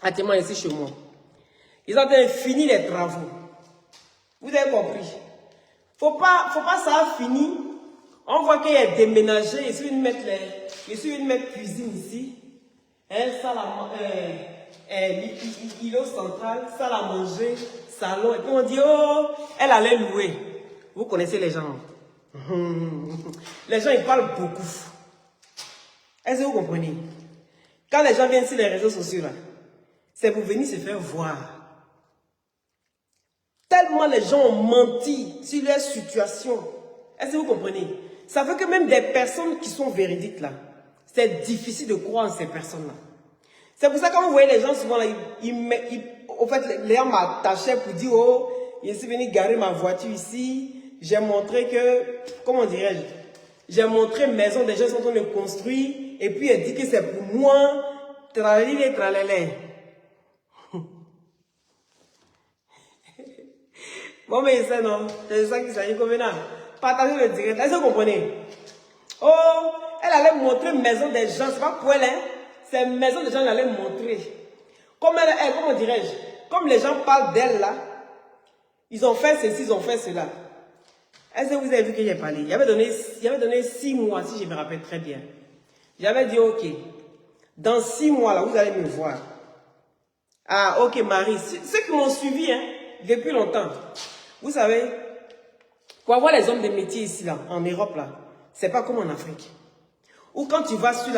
actuellement ici chez moi. Ils ont en train de finir les travaux. Vous avez compris? Faut pas ça a fini. On voit qu'il est déménagé. Ils sont venus mettre cuisine ici. Salle îlot central, salle à manger, salon. Et puis on dit, oh, elle allait louer. Vous connaissez les gens. Les gens, ils parlent beaucoup. Est-ce que vous comprenez? Quand les gens viennent sur les réseaux sociaux, là, c'est pour venir se faire voir. Tellement les gens ont menti sur leur situation. Est-ce que vous comprenez? Ça fait que même des personnes qui sont véridiques, là, c'est difficile de croire en ces personnes-là. C'est pour ça que quand vous voyez les gens souvent, là, au fait, les gens m'attachaient pour dire, oh, je suis venu garer ma voiture ici. J'ai montré que, comment dirais-je, j'ai montré maison, des gens sont en train de construire, et puis elle dit que c'est pour moi, tralali et tralalé. Bon, mais ça, non, c'est ça qui s'agit comme maintenant. Partagez le direct, est-ce que vous comprenez? Oh, elle allait montrer maison des gens, c'est pas pour elle, hein? C'est maison des gens, elle allait montrer. Comme elle, comment dirais-je, comme les gens parlent d'elle là, ils ont fait ceci, ils ont fait cela. Est-ce que vous avez vu que j'ai parlé? Il avait donné 6 mois, si je me rappelle très bien. J'avais dit, ok, dans 6 mois là, vous allez me voir. Ah, ok, Marie, ceux qui m'ont suivi, hein, depuis longtemps, vous savez, pour avoir les hommes de métier ici, là, en Europe, là, c'est pas comme en Afrique. Ou quand tu vas sur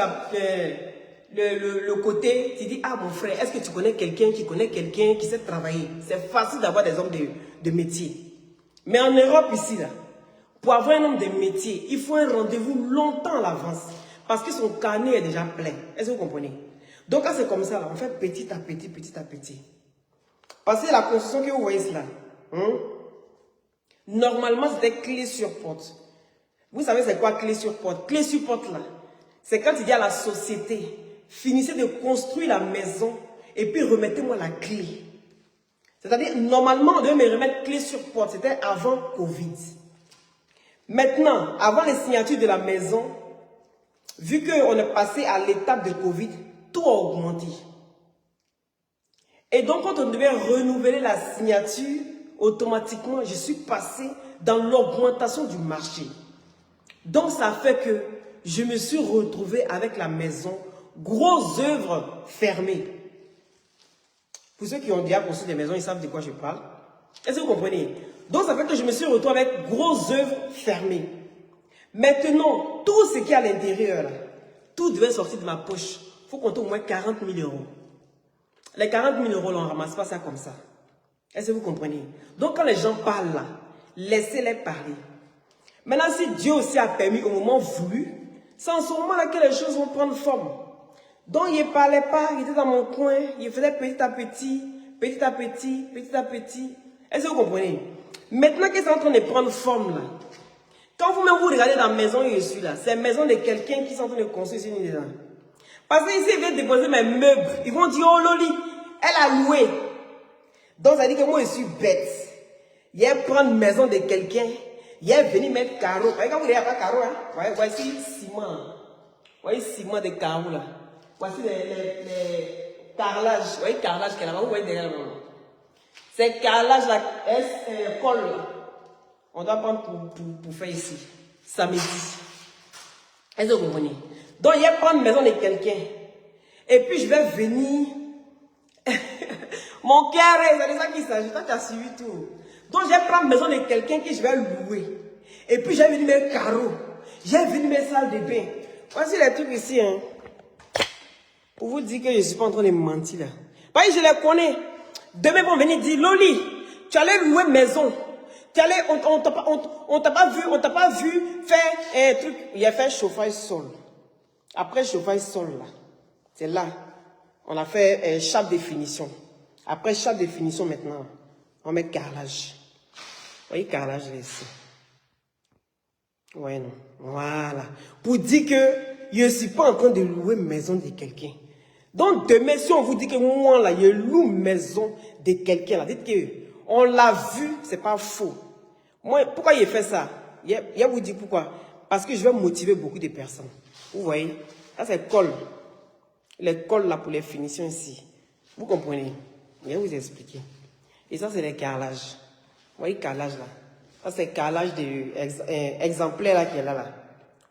le côté, tu dis, ah mon frère, est-ce que tu connais quelqu'un qui sait travailler? C'est facile d'avoir des hommes de métier. Mais en Europe ici, là, pour avoir un homme de métier, il faut un rendez-vous longtemps à l'avance. Parce que son carnet est déjà plein. Est-ce que vous comprenez? Donc quand c'est comme ça, là, on fait petit à petit, petit à petit. Parce que la construction que vous voyez là, normalement c'était clé sur porte. Vous savez c'est quoi clé sur porte? Clé sur porte là, c'est quand il dit à la société, finissez de construire la maison et puis remettez-moi la clé. C'est-à-dire, normalement, on devait me remettre clé sur porte. C'était avant Covid. Maintenant, avant les signatures de la maison, vu qu'on est passé à l'étape de Covid, tout a augmenté. Et donc, quand on devait renouveler la signature, automatiquement, je suis passé dans l'augmentation du marché. Donc, ça fait que je me suis retrouvé avec la maison, grosse œuvre fermée. Pour ceux qui ont déjà construit des maisons, ils savent de quoi je parle. Est-ce que vous comprenez? Donc, ça fait que je me suis retrouvé avec grosse œuvre fermée. Maintenant, tout ce qui est à l'intérieur, tout devait sortir de ma poche. Il faut compter au moins 40 000 euros. Les 40 000 euros, on ne ramasse pas ça comme ça. Est-ce que vous comprenez? Donc, quand les gens parlent là, laissez-les parler. Maintenant, si Dieu aussi a permis au moment voulu, c'est en ce moment-là que les choses vont prendre forme. Donc, il ne parlait pas, il était dans mon coin, il faisait petit à petit, petit à petit, petit à petit. Est-ce que vous comprenez? Maintenant que c'est en train de prendre forme là, quand vous-même vous regardez dans la maison où je suis là, c'est la maison de quelqu'un qui est en train de construire une dedans. Parce que ici, ils viennent déposer mes meubles. Ils vont dire, oh Loli, elle a loué. Donc, ça dit que moi, je suis bête. Il est prendre une maison de quelqu'un, il est venu mettre carreau. Quand vous voyez pas carreau, hein? Voici ciment. Voici ciment de carreau là. Voici les carrelages. Vous voyez le carrelage qui est là-bas, vous voyez derrière là. C'est carrelage là, colle là. On doit prendre pour faire ici. Samedi. Est-ce que vous comprenez? Donc, il va prendre une maison de quelqu'un. Et puis, je vais venir. Mon cœur, c'est de ça qu'il s'agit. Toi, tu as suivi tout. Donc, je vais prendre une maison de quelqu'un que je vais louer. Et puis, j'ai venu mettre carreaux. J'ai venu mettre salle de bain. Voici les trucs ici. Hein. Pour vous dire que je ne suis pas en train de mentir là. Parce que je les connais. Demain, ils vont venir dire, Loli, tu allais louer maison. On t'a pas vu faire un truc. Il a fait chauffage sol. Après chauffage sol là, c'est là, on a fait chape définition. Après chape définition maintenant, on met carrelage. Vous voyez carrelage là ici. Ouais non, voilà. Pour dire que je ne suis pas en train de louer maison de quelqu'un. Donc demain si on vous dit que moi là, je loue maison de quelqu'un là, dites que on l'a vu, c'est pas faux. Moi, pourquoi il fait ça? Il vous dit pourquoi? Parce que je vais motiver beaucoup de personnes. Vous voyez? Ça, c'est colle. Les colles là pour les finitions ici. Vous comprenez? Je vais vous expliquer. Et ça, c'est les carrelages. Vous voyez, carrelage là. Ça, c'est le carrelage exemplaire là qui est là, là.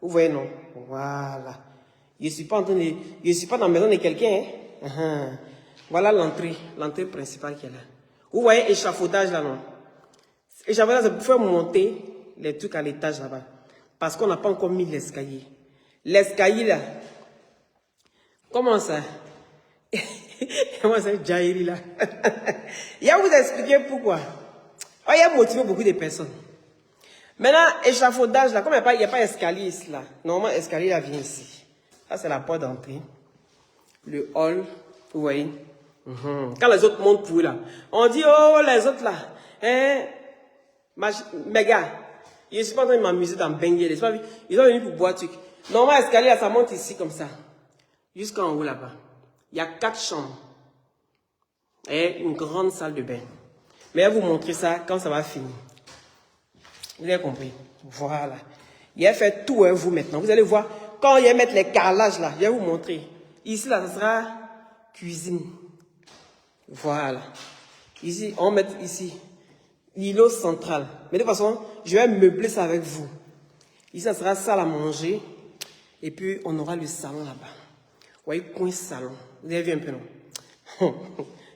Vous voyez, non? Voilà. Je ne suis pas dans la maison de quelqu'un. Hein? Voilà l'entrée principale qui est là. Vous voyez, échafaudage là, non? Échafaudage, c'est pour faire monter les trucs à l'étage là-bas. Parce qu'on n'a pas encore mis l'escalier. L'escalier là. Comment ça? Comment ça, Jairi là? Il va vous expliquer pourquoi. Oh, il a motivé beaucoup de personnes. Maintenant, échafaudage là, comme il n'y a pas d'escalier ici là. Normalement, l'escalier là vient ici. Ça, c'est la porte d'entrée. Le hall, vous voyez. Quand les autres montent pour eux là, on dit, oh, les autres là, hein, mes gars, je ne suis pas en train de m'amuser dans Bengué. Ils sont venus pour boire truc. Normalement, l'escalier là, ça monte ici comme ça. Jusqu'en haut là-bas. Il y a 4 chambres. Et une grande salle de bain. Mais je vais vous montrer ça quand ça va finir. Vous avez compris? Voilà. Il va faire tout à vous maintenant. Vous allez voir, quand il va mettre les carrelages là, je vais vous montrer. Ici là, ça sera cuisine. Voilà. Ici, on va mettre ici l'îlot central. Mais de toute façon, je vais meubler ça avec vous. Ici, ça sera salle à manger. Et puis, on aura le salon là-bas. Vous voyez, coin salon. Vous avez vu un peu, non?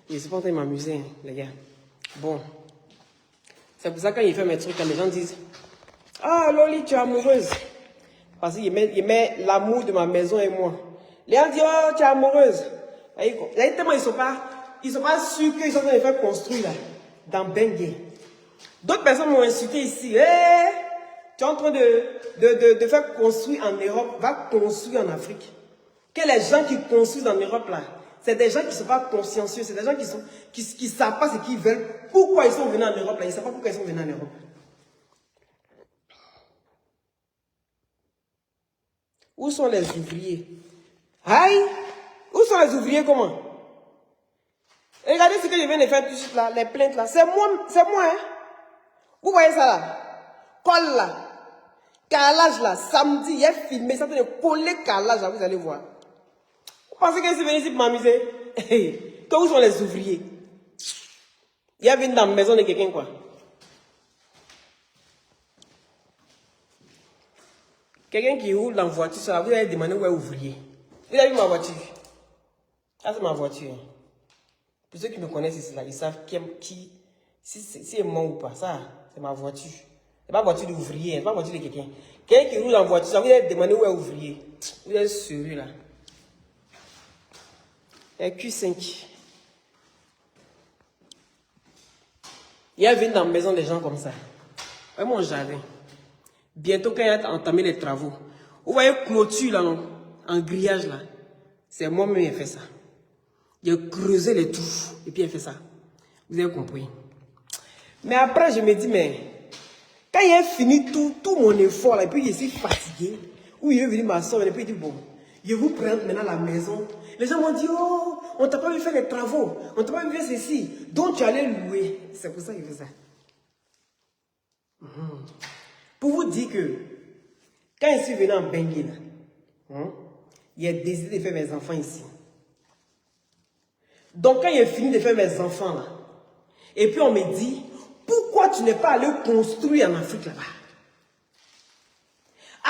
Je ne suis pas en train de m'amuser, hein, les gars. Bon. C'est pour ça que quand il fait mes trucs, quand les gens disent « Ah, Loli, tu es amoureuse. » Parce qu'il met l'amour de ma maison et moi. Les gens disent « Oh, tu es amoureuse. » Tellement ils ne sont pas sûrs qu'ils sont en train de faire construire là, dans Bengué. D'autres personnes m'ont insulté ici. Hey, tu es en train de faire construire en Europe, va construire en Afrique. Que les gens qui construisent en Europe là, c'est des gens qui ne sont pas consciencieux, c'est des gens qui ne savent pas ce qu'ils veulent. Pourquoi ils sont venus en Europe là? Ils ne savent pas pourquoi ils sont venus en Europe. Où sont les ouvriers? Aïe! Où sont les ouvriers comment? Regardez ce que je viens de faire tout de suite là, les plaintes là. C'est moi, hein? Vous voyez ça là? Colle là. Carrelage là. Samedi, il a filmé, ça de coller carrelage là, vous allez voir. Vous pensez que je suis venu ici pour m'amuser? Où sont les ouvriers? Il y a venu dans la maison de quelqu'un quoi. Quelqu'un qui roule dans la voiture, ça, vous allez demander où est l'ouvrier. Vous avez vu ma voiture? Ça c'est ma voiture. Pour ceux qui me connaissent ici, là, ils savent si c'est moi ou pas. Ça, c'est ma voiture. C'est pas la voiture d'ouvrier, c'est pas la voiture de quelqu'un. Quelqu'un qui roule en voiture, ça, vous allez demander où est l'ouvrier. Vous êtes sérieux là. Et Q5. Il y a venu dans la maison des gens comme ça. Ouais, mon jardin. Bientôt, quand il a entamé les travaux, vous voyez clôture là, non? En grillage là. C'est moi-même qui ai fait ça. Il a creusé les trous et puis il a fait ça. Vous avez compris. Mais après, je me dis, mais quand il a fini tout mon effort là, et puis je suis fatigué, où il est venu m'asseoir, et puis il dit, bon, je vous présente maintenant la maison. Les gens m'ont dit, oh, on t'a pas vu faire les travaux, on t'a pas vu faire ceci, donc tu allais louer. C'est pour ça qu'il fait ça. Pour vous dire que, quand je suis venu en Bengué, il a décidé de faire mes enfants ici. Donc quand il a fini de faire mes enfants là, et puis on me dit, pourquoi tu n'es pas allé construire en Afrique là-bas?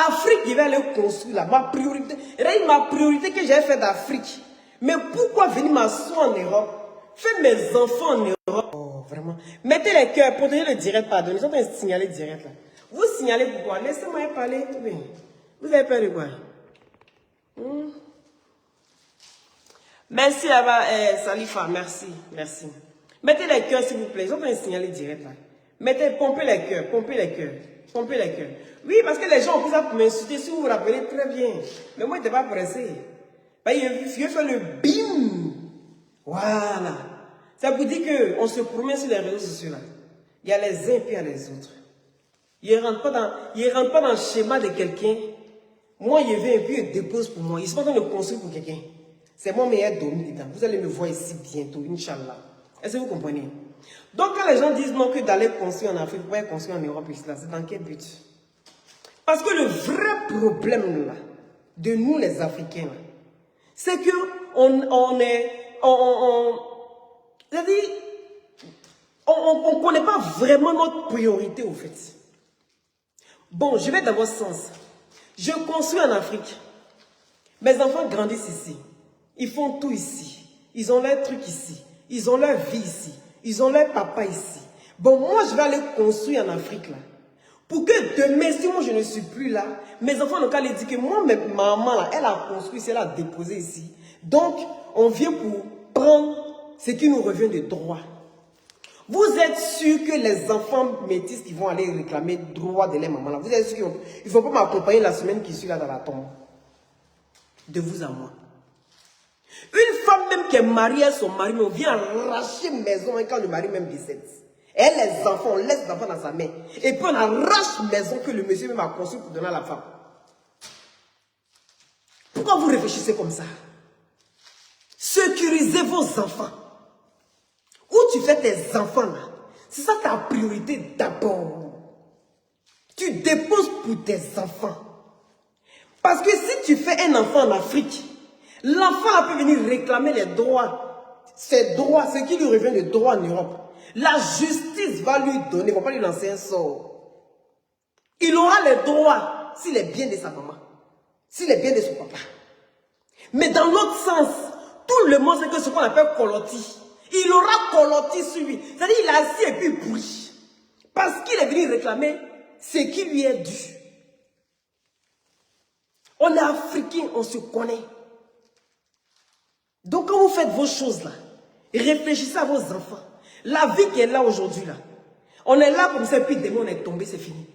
Afrique, je vais aller construire là. Ma priorité que j'ai fait d'Afrique. Mais pourquoi venir m'asseoir en Europe? Faire mes enfants en Europe. Oh, vraiment. Mettez les cœurs, protégez le direct, pardon. Ils sont en train de signaler direct là. Vous signalez pourquoi? Laissez-moi parler. Vous avez peur de quoi? Merci là-bas, Salifa, merci. Mettez les cœurs s'il vous plaît. Ils ont un signaler direct là. Pompez les cœurs. Oui, parce que les gens ont pris ça pour m'insulter, si vous vous rappelez très bien. Mais moi, je n'étais pas pressé. Je fais le bim. Voilà. Ça vous dit qu'on se promène sur les réseaux sociaux là. Il y a les uns et puis il y a les autres. Ils ne rentrent pas dans le schéma de quelqu'un. Moi, je viens et puis je dépose pour moi. Ils ne sont pas en train de construire pour quelqu'un. C'est moi, mais il y a dormi dedans. Vous allez me voir ici bientôt, Inch'Allah. Est-ce que vous comprenez? Donc, quand les gens disent non, que d'aller construire en Afrique, vous pouvez construire en Europe, c'est dans quel but? Parce que le vrai problème là, de nous les Africains, c'est que C'est-à-dire, on ne connaît pas vraiment notre priorité au fait. Bon, je vais dans votre sens. Je construis en Afrique. Mes enfants grandissent ici. Ils font tout ici. Ils ont leur truc ici. Ils ont leur vie ici. Ils ont leur papa ici. Bon, moi, je vais aller construire en Afrique, là. Pour que demain, si moi, je ne suis plus là, mes enfants n'ont qu'à les dire que moi, ma maman, là, elle a construit, elle a déposé ici. Donc, on vient pour prendre ce qui nous revient de droit. Vous êtes sûr que les enfants métis qui vont aller réclamer droit de leur maman, là, vous êtes sûr qu'ils ne vont pas m'accompagner la semaine qui suit là dans la tombe? De vous à moi. Une femme même qui est mariée à son mari, on vient arracher maison quand le mari même décède. Et les enfants, on laisse les enfants dans sa main. Et puis on arrache maison que le monsieur même a construit pour donner à la femme. Pourquoi vous réfléchissez comme ça? Sécurisez vos enfants. Où tu fais tes enfants là, c'est ça ta priorité d'abord. Tu déposes pour tes enfants. Parce que si tu fais un enfant en Afrique, l'enfant peut venir réclamer les droits, ses droits, ce qui lui revient de droit en Europe. La justice va lui donner, il ne va pas lui lancer un sort. Il aura les droits s'il est bien de sa maman, s'il est bien de son papa. Mais dans l'autre sens, tout le monde sait que ce qu'on appelle Koloti, il aura Koloti sur lui. C'est-à-dire qu'il est assis et puis il pourrit. Parce qu'il est venu réclamer ce qui lui est dû. On est africain, on se connaît. Donc quand vous faites vos choses là, réfléchissez à vos enfants. La vie qui est là aujourd'hui là, on est là comme ça, puis demain on est tombé, c'est fini.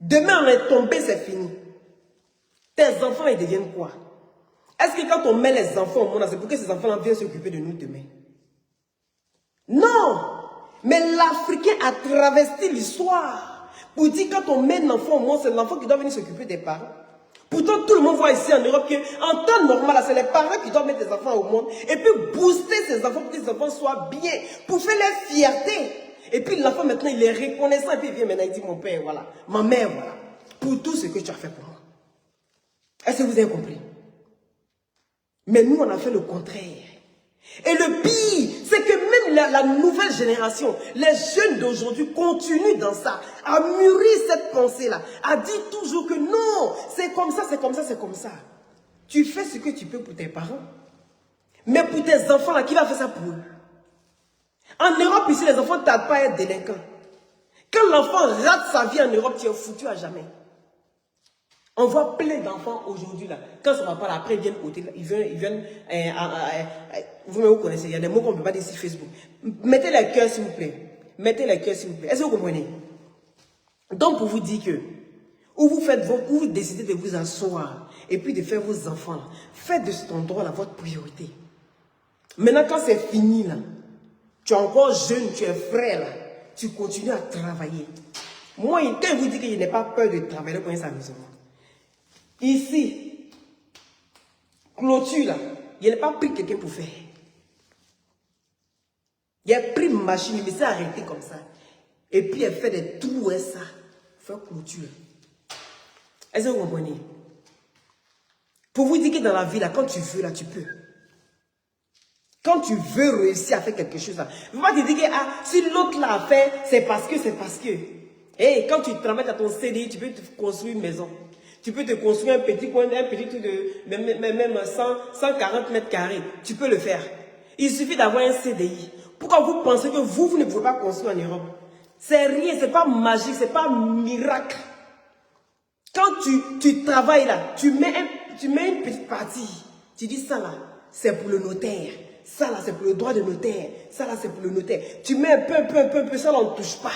Demain on est tombé, c'est fini. Tes enfants, ils deviennent quoi? Est-ce que quand on met les enfants au monde, c'est pour que ces enfants-là viennent s'occuper de nous demain? Non! Mais l'Africain a travesti l'histoire pour dire que quand on met un enfant au monde, c'est l'enfant qui doit venir s'occuper des parents. Pourtant, tout le monde voit ici en Europe qu'en temps normal, c'est les parents qui doivent mettre des enfants au monde et puis booster ces enfants pour que ces enfants soient bien, pour faire leur fierté. Et puis l'enfant maintenant, il est reconnaissant et puis il vient maintenant, il dit mon père, voilà, ma mère, voilà, pour tout ce que tu as fait pour moi. Est-ce que vous avez compris? Mais nous, on a fait le contraire. Et le pire, c'est que même la nouvelle génération, les jeunes d'aujourd'hui continuent dans ça, à mûrir cette pensée-là, à dire toujours que non, c'est comme ça, c'est comme ça, c'est comme ça. Tu fais ce que tu peux pour tes parents. Mais pour tes enfants, là, qui va faire ça pour eux? En Europe, ici, les enfants ne tardent pas à être délinquants. Quand l'enfant rate sa vie en Europe, tu es foutu à jamais. On voit plein d'enfants aujourd'hui là. Quand ça ne va pas là, après ils viennent côté, ils viennent vous connaissez, il y a des mots qu'on ne peut pas dire sur Facebook. Mettez les cœurs s'il vous plaît. Mettez les cœurs s'il vous plaît. Est-ce que vous comprenez? Donc pour vous dire que, où vous décidez de vous asseoir et puis de faire vos enfants là, faites de cet endroit là votre priorité. Maintenant quand c'est fini là, tu es encore jeune, tu es frais là, tu continues à travailler. Moi, quand je vous dis que je n'ai pas peur de travailler, vous connaissez amusement. Ici, clôture là, il n'a pas pris quelqu'un pour faire. Il a pris une machine, il s'est arrêté comme ça. Et puis elle fait des trous et ça. Fait clôture. Est-ce que vous comprenez? Pour vous dire que dans la vie là, quand tu veux là, tu peux. Quand tu veux réussir à faire quelque chose là, il ne faut pas te dire que ah, si l'autre l'a fait, c'est parce que. Et quand tu travailles à ton CDI, tu peux te construire une maison. Tu peux te construire un petit coin, un petit truc de même 140 mètres carrés. Tu peux le faire. Il suffit d'avoir un CDI. Pourquoi vous pensez que vous ne pouvez pas construire en Europe? C'est rien, c'est pas magique, c'est pas un miracle. Quand tu travailles là, tu mets une petite partie. Tu dis ça là, c'est pour le notaire. Ça là, c'est pour le droit de notaire. Ça là, c'est pour le notaire. Tu mets un peu, ça là, on ne touche pas.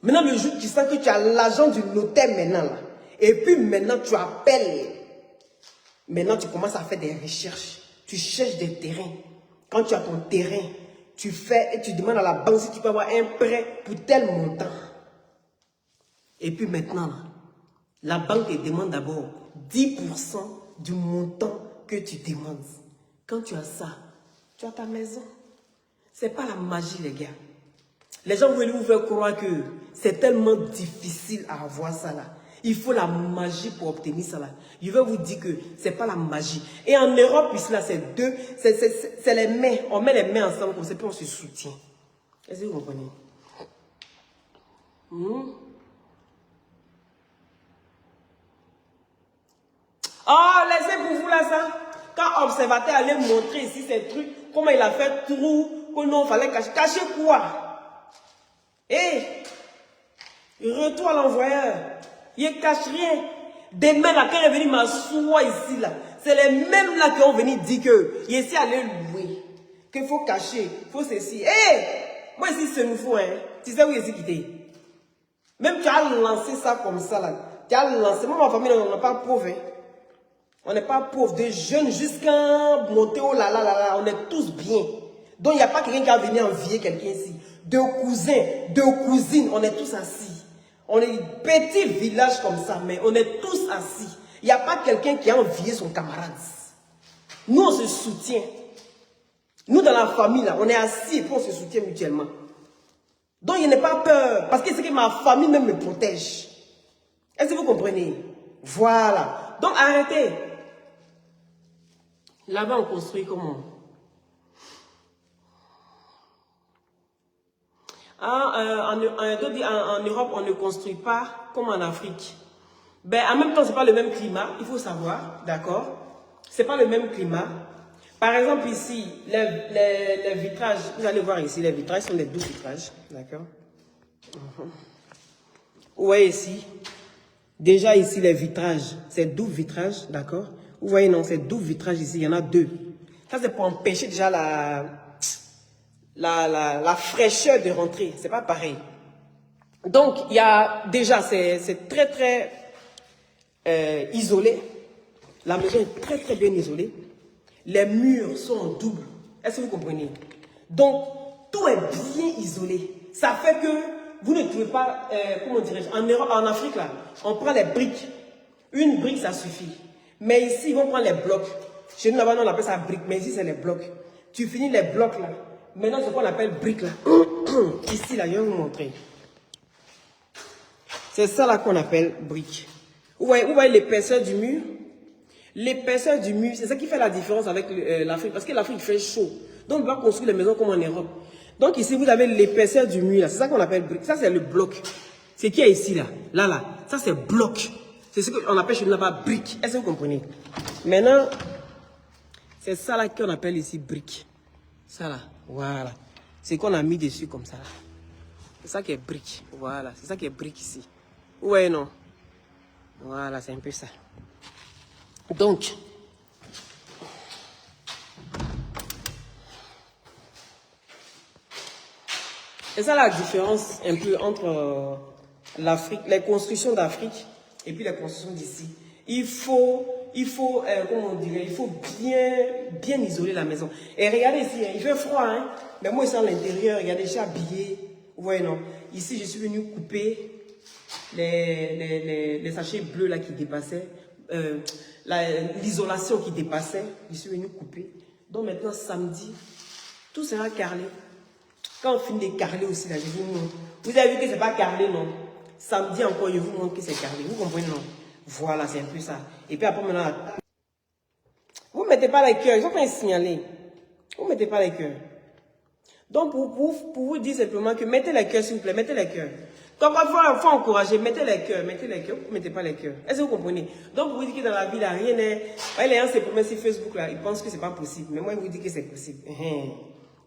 Maintenant, le jour où tu sens que tu as l'argent du notaire maintenant, là, et puis maintenant tu appelles, maintenant tu commences à faire des recherches, tu cherches des terrains. Quand tu as ton terrain, tu demandes à la banque si tu peux avoir un prêt pour tel montant. Et puis maintenant, là, la banque te demande d'abord 10% du montant que tu demandes. Quand tu as ça, tu as ta maison. Ce n'est pas la magie, les gars. Les gens veulent vous faire croire que c'est tellement difficile à avoir ça là. Il faut la magie pour obtenir ça là. Je vais vous dire que c'est pas la magie. Et en Europe, ici là, c'est deux, c'est les mains. On met les mains ensemble comme ça, puis on se soutient. Est-ce que vous comprenez? Oh, laissez pour vous là ça. Quand observateur allait montrer ici ces trucs, comment il a fait trou, que non, il fallait cacher. Cacher quoi? Retour à l'envoyeur. Il ne cache rien. Demain, là, quand il est venu m'asseoir ici, là, c'est les mêmes là qui ont venu dire que il est allé louer. Qu'il faut cacher, il faut ceci. Moi ici, c'est nouveau, hein. Tu sais où il est quitté? Même tu as lancé ça comme ça, là. Tu as lancé. Moi, ma famille, on n'est pas pauvre, hein. On n'est pas pauvre, de jeunes jusqu'à monter au là, on est tous bien. Donc, il n'y a pas quelqu'un qui a venu envier quelqu'un ici. De cousins, de cousines, on est tous assis. On est un petit village comme ça, mais on est tous assis. Il n'y a pas quelqu'un qui a envié son camarade. Nous, on se soutient. Nous, dans la famille, là, on est assis et puis on se soutient mutuellement. Donc, il n'y a pas peur, parce que c'est que ma famille même me protège. Est-ce que vous comprenez? Voilà. Donc, arrêtez. Là-bas, on construit comment? En Europe, on ne construit pas comme en Afrique. Ben, en même temps, ce n'est pas le même climat, il faut savoir, d'accord? Ce n'est pas le même climat. Par exemple, ici, les vitrages, vous allez voir ici, les vitrages sont des 12 vitrages, d'accord? Vous voyez ici, déjà ici, les vitrages, c'est 12 vitrages, d'accord? Vous voyez, non, c'est 12 vitrages ici, il y en a 2. Ça, c'est pour empêcher déjà la fraîcheur de rentrer. C'est pas pareil. Donc, il y a déjà, c'est très, très isolé. La maison est très, très bien isolée. Les murs sont en double. Est-ce que vous comprenez? Donc, tout est bien isolé. Ça fait que vous ne trouvez pas, comment dirais-je, en Afrique, là, on prend les briques. Une brique, ça suffit. Mais ici, ils vont prendre les blocs. Chez nous, là-bas, on appelle ça brique, mais ici, c'est les blocs. Tu finis les blocs, là. Maintenant, ce qu'on appelle brique, là. Ici, là, je vais vous montrer. C'est ça, là, qu'on appelle brique. Vous voyez l'épaisseur du mur? L'épaisseur du mur, c'est ça qui fait la différence avec l'Afrique. Parce que l'Afrique fait chaud. Donc, on va construire les maisons comme en Europe. Donc, ici, vous avez l'épaisseur du mur, là. C'est ça qu'on appelle brique. Ça, c'est le bloc. C'est qui est ici, là? Là. Ça, c'est bloc. C'est ce qu'on appelle chez nous là-bas brique. Est-ce que vous comprenez? Maintenant, c'est ça là qu'on appelle ici brique. Ça là, voilà. C'est qu'on a mis dessus comme ça là. C'est ça qui est brique. Voilà, c'est ça qui est brique ici. Ouais, non. Voilà, c'est un peu ça. Donc, c'est ça la différence un peu entre l'Afrique, les constructions d'Afrique et puis les constructions d'ici. Il faut comment on dirait, il faut bien isoler la maison. Et regardez ici, il fait froid, hein. Mais moi, ici à l'intérieur, regardez, je suis habillé. Vous voyez, non? Ici, je suis venu couper les sachets bleus là qui dépassaient, l'isolation qui dépassait. Je suis venu couper. Donc maintenant, samedi, tout sera carrelé. Quand on finit de carreler aussi, là, je vous montre. Vous avez vu que ce n'est pas carrelé, non? Samedi encore, je vous montre que c'est carrelé. Vous comprenez, non? Voilà, c'est un peu ça. Et puis après, maintenant, vous ne mettez pas les cœurs. Ils ont pas signalé. Vous ne mettez pas les cœurs. Donc, pour vous dire simplement que mettez les cœurs, s'il vous plaît, mettez les cœurs. Quand il faut encourager, mettez les cœurs, vous ne mettez pas les cœurs. Est-ce que vous comprenez? Donc, vous dites que dans la vie, là, rien n'est... Les gens se promènent sur Facebook, là, ils pensent que ce n'est pas possible. Mais moi, je vous dis que c'est possible.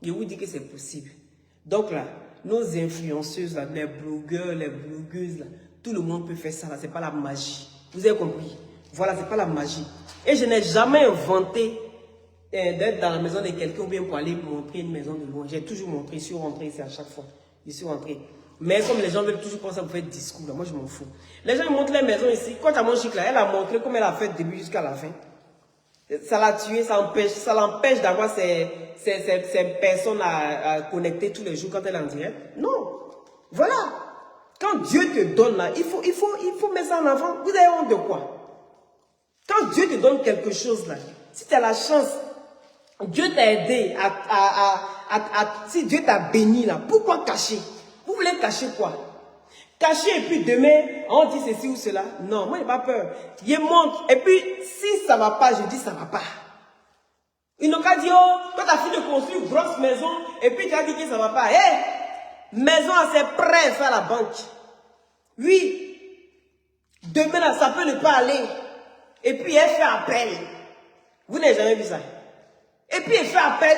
Je vous dis que c'est possible. Donc là, nos influenceuses, là, les blogueurs, les blogueuses, là, tout le monde peut faire ça, là, c'est pas la magie. Vous avez compris? Voilà, c'est pas la magie. Et je n'ai jamais inventé d'être dans la maison de quelqu'un ou bien pour aller montrer une maison de loin. J'ai toujours montré, je suis rentré ici à chaque fois. Je suis rentré. Mais comme les gens veulent toujours penser à vous faire des discours, là, moi je m'en fous. Les gens ils montrent les maisons ici. Quand à mon chic là, elle a montré comme elle a fait du début jusqu'à la fin. Ça l'a tué, ça l'empêche d'avoir ces personnes à connecter tous les jours quand elle est en direct. Non. Voilà. Quand Dieu te donne là, il faut mettre ça en avant. Vous avez honte de quoi? Quand Dieu te donne quelque chose là, si tu as la chance, Dieu t'a aidé si Dieu t'a béni là, pourquoi cacher? Vous voulez cacher quoi? Caché et puis demain, on dit ceci ou cela. Non, moi, je n'ai pas peur. Je montre. Et puis, si ça ne va pas, je dis ça ne va pas. Ils n'ont qu'à dire, oh, toi, tu as fini de construire une grosse maison, et puis tu as dit que ça ne va pas. Hé, maison assez prêt à faire la banque. Oui. Demain, là, ça peut ne pas aller. Et puis, elle fait appel. Vous n'avez jamais vu ça. Et puis, elle fait appel.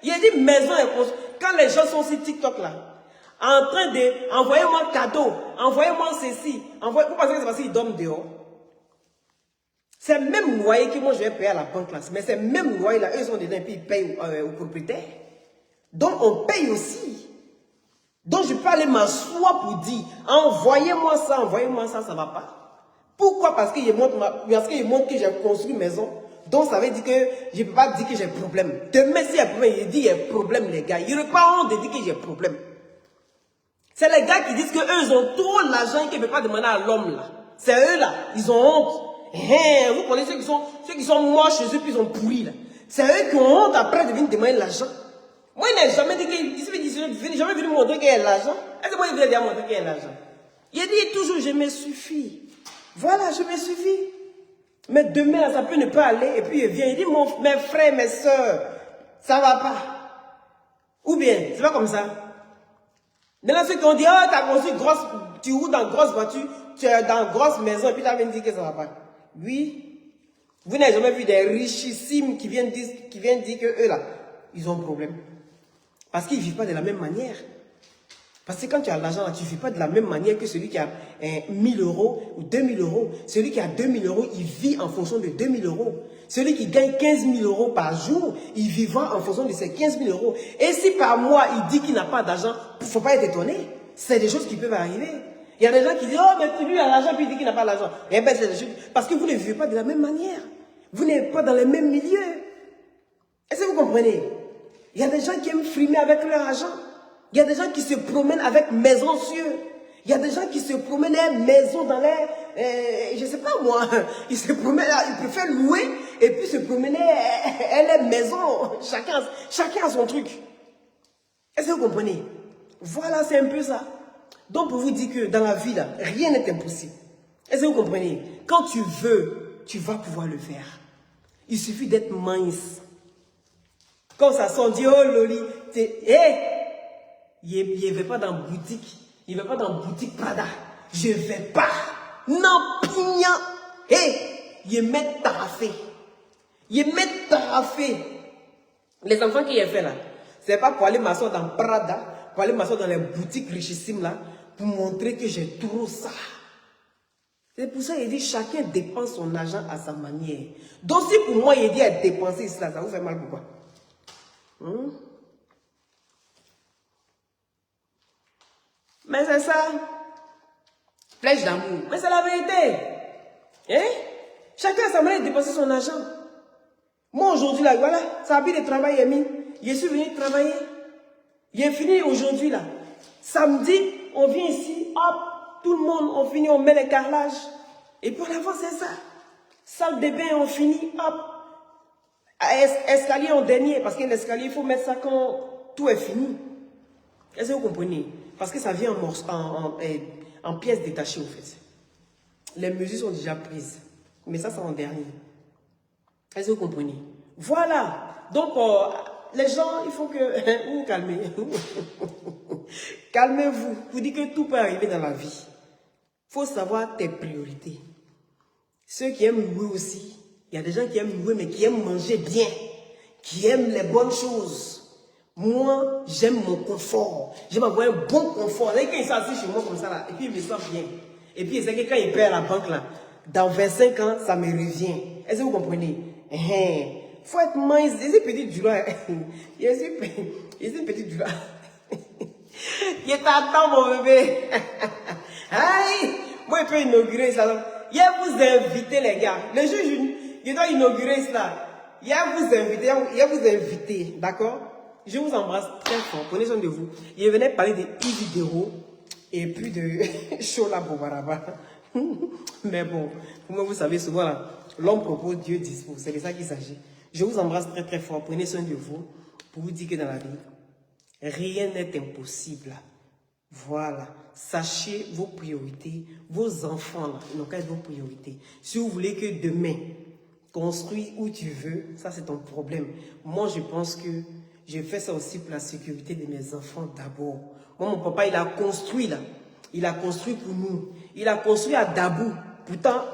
Il a dit maison est construite. Quand les gens sont sur TikTok, là, en train de envoyer-moi cadeau, envoyez-moi ceci, envoyez, vous pensez que c'est parce qu'ils dorment dehors? C'est le même loyer que moi je vais payer à la banque là. Mais c'est le même loyer là, eux ils sont dedans et puis ils payent aux propriétaires. Donc on paye aussi. Donc je peux aller m'asseoir pour dire, envoyez-moi ça, ça ne va pas. Pourquoi? Parce qu'il montre que j'ai construit une maison. Donc ça veut dire que je ne peux pas dire que j'ai problème. Demain s'il y a problème, il dit il y a problème les gars. Il n'y a pas honte de dire que j'ai problème. C'est les gars qui disent qu'eux ils ont trop l'argent qu'ils ne peuvent pas demander à l'homme là. C'est eux là, ils ont honte. Vous connaissez ceux qui sont moches chez eux puis ils sont pourris là. C'est eux qui ont honte après de venir demander l'argent. Moi il n'a jamais dit qu'il n'est jamais venu montrer qu'il y a l'argent. Est-ce que moi il vient dire montrer qu'il y a l'argent? Il a dit toujours je me suffis. Voilà, je me suffis. Mais demain là, ça peut ne pas aller et puis il vient, il dit mes frères, mes soeurs, ça va pas. Ou bien, c'est pas comme ça. Maintenant ceux qui ont dit, oh t'as construit grosse, tu roules dans une grosse voiture, tu es dans une grosse maison et puis tu as dit que ça va pas. Oui, vous n'avez jamais vu des richissimes qui viennent dire que eux là, ils ont un problème. Parce qu'ils ne vivent pas de la même manière. Parce que quand tu as l'argent, tu ne vis pas de la même manière que celui qui a 1000 euros ou 2000 euros. Celui qui a 2000 euros, il vit en fonction de 2000 euros. Celui qui gagne 15 000 euros par jour, il vivra en fonction de ces 15 000 euros. Et si par mois, il dit qu'il n'a pas d'argent, il ne faut pas être étonné. C'est des choses qui peuvent arriver. Il y a des gens qui disent, oh, mais lui a l'argent, puis il dit qu'il n'a pas d'argent. Eh bien, c'est des choses. Parce que vous ne vivez pas de la même manière. Vous n'êtes pas dans les mêmes milieux. Est-ce que vous comprenez? Il y a des gens qui aiment frimer avec leur argent. Il y a des gens qui se promènent avec maison cieux. Il y a des gens qui se promènent à maison dans les... je ne sais pas moi. Ils se promènent, ils préfèrent louer et puis se promener à les maisons. Chacun a son truc. Est-ce que vous comprenez? Voilà, c'est un peu ça. Donc pour vous dire que dans la vie, là, rien n'est impossible. Est-ce que vous comprenez? Quand tu veux, tu vas pouvoir le faire. Il suffit d'être mince. Quand ça sent, dit, oh Loli, il ne va pas dans la boutique. Il ne va pas dans la boutique Prada. Je ne vais pas. Non, pignon. Il met tarafé. Il met tarafé. Les enfants qui ont fait là, ce n'est pas pour aller m'asseoir dans Prada, pour aller m'asseoir dans les boutiques richissimes là, pour montrer que j'ai trop ça. C'est pour ça qu'il dit chacun dépense son argent à sa manière. Donc si pour moi il dit à dépenser cela, ça vous fait mal pourquoi? Mais c'est ça. Flèche d'amour. Mais c'est la vérité. Hein? Chacun a sa manière de dépenser son argent. Moi aujourd'hui là, voilà, ça a bien de travailler, Emile. Je suis venu travailler. J'ai fini aujourd'hui là. Samedi, on vient ici, hop, tout le monde, on finit, on met les carrelages. Et puis on avance, c'est ça. Salle de bain, on finit, hop. Escalier en dernier, parce que l'escalier, il faut mettre ça quand tout est fini. Est-ce que vous comprenez? Parce que ça vient en pièces détachées, en fait. Les mesures sont déjà prises. Mais ça, c'est en dernier. Est-ce que vous comprenez? Voilà. Donc, les gens, il faut que... Vous calmez. Calmez-vous. Vous dites que tout peut arriver dans la vie. Il faut savoir tes priorités. Ceux qui aiment louer aussi. Il y a des gens qui aiment louer, mais qui aiment manger bien. Qui aiment les bonnes choses. Moi, j'aime mon confort. J'aime avoir un bon confort. Là, quand ils sont assis chez moi comme ça, là, et puis ils me sentent bien. Et puis, c'est que quand ils paient à la banque, là, dans 25 ans, ça me revient. Est-ce que vous comprenez? Il faut être mince. Je suis petit du roi. Je suis petit du roi. Il t'attend, mon bébé. Aïe! Moi, je peux inaugurer ça. Il y a vous inviter, les gars. Le jour, je dois inaugurer cela. Il y a vous inviter, d'accord? Je vous embrasse très fort. Prenez soin de vous. Je venais parler de Ividero et puis de Chola Bobaraba. Mais bon, vous savez souvent, l'homme propose, Dieu dispose. C'est de ça qu'il s'agit. Je vous embrasse très très fort. Prenez soin de vous pour vous dire que dans la vie, rien n'est impossible. Voilà. Sachez vos priorités. Vos enfants, là, ils n'ont qu'à être vos priorités. Si vous voulez que demain, construire où tu veux, ça c'est ton problème. Moi, je pense que je fais ça aussi pour la sécurité de mes enfants d'abord. Moi, mon papa, il a construit là. Il a construit pour nous. Il a construit à Dabou. Pourtant,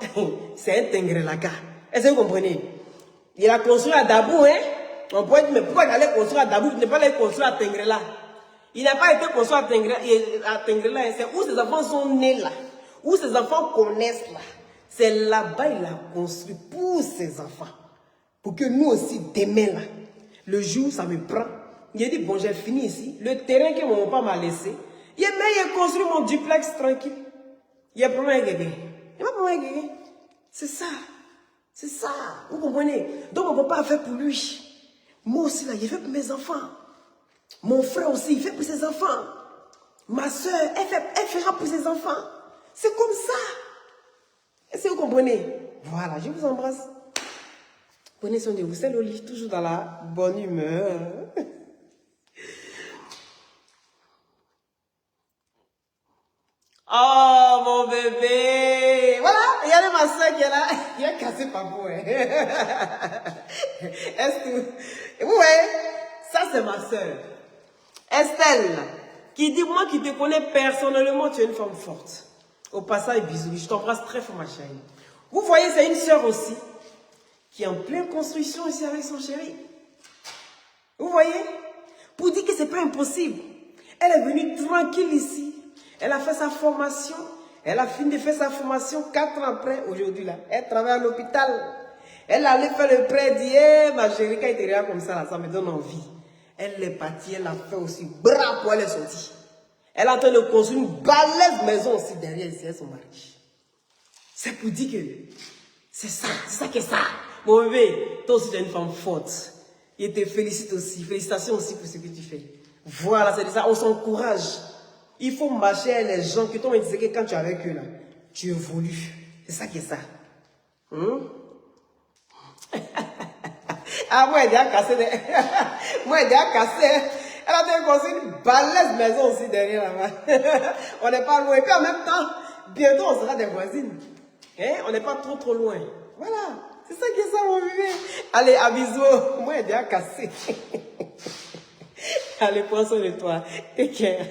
c'est un Tengrelaga. Est-ce que vous comprenez? Il a construit à Dabou, hein? On pourrait dire, mais pourquoi il allait construire à Dabou? Il n'est pas allé construire à Tengrela. Il n'a pas été construit à Tengrela. C'est où ses enfants sont nés là. Où ses enfants connaissent là. C'est là-bas qu'il a construit pour ses enfants. Pour que nous aussi, demain là, le jour ça me prend. Il a dit, bon, j'ai fini ici. Le terrain que mon papa m'a laissé, il a construit mon duplex tranquille. Il y a problème avec quelqu'un. Il n'y a pas problème avec quelqu'un. C'est ça. C'est ça. Vous comprenez? Donc mon papa a fait pour lui. Moi aussi là, il fait pour mes enfants. Mon frère aussi, il fait pour ses enfants. Ma soeur, elle fera pour ses enfants. C'est comme ça. Est-ce que vous comprenez? Voilà, je vous embrasse. Prenez soin de vous. C'est Loli, toujours dans la bonne humeur. Oh, mon bébé. Voilà, regardez ma soeur qui est là. Il a cassé par vous. Hein. Est-ce que... Vous voyez, ça c'est ma soeur. Estelle, qui dit, moi qui te connais personnellement, tu es une femme forte. Au passage, bisous. Je t'embrasse très fort, ma chérie. Vous voyez, c'est une soeur aussi, qui est en pleine construction ici avec son chéri. Vous voyez? Pour dire que ce n'est pas impossible. Elle est venue tranquille ici. Elle a fait sa formation. Elle a fini de faire sa formation 4 ans après, aujourd'hui là. Elle travaille à l'hôpital. Elle allait faire le prêt, dit, hey, ma chérie, quand elle était là comme ça, ça me donne envie. Elle est partie, elle a fait aussi. Bravo, elle est sortie. Elle est en train de construire une balèze maison aussi derrière ici, son mari. C'est pour dire que c'est ça que ça. Mon bébé, toi aussi tu es une femme forte. Et te félicite aussi. Félicitations aussi pour ce que tu fais. Voilà, c'est ça, on s'encourage. Il faut marcher avec les gens que toi me disais que quand tu es avec eux là, tu évolues. C'est ça qui est ça. Ah, moi, elle a cassé. Moi, elle a cassé. Elle a déjà construit une balèze maison aussi derrière là-bas. On n'est pas loin. Et puis en même temps, bientôt on sera des voisines. Hein? On n'est pas trop loin. Voilà. C'est ça qui est ça, mon bébé. Allez, à bisous. Moi, elle a cassé. Allez, prends soin de toi. Take care.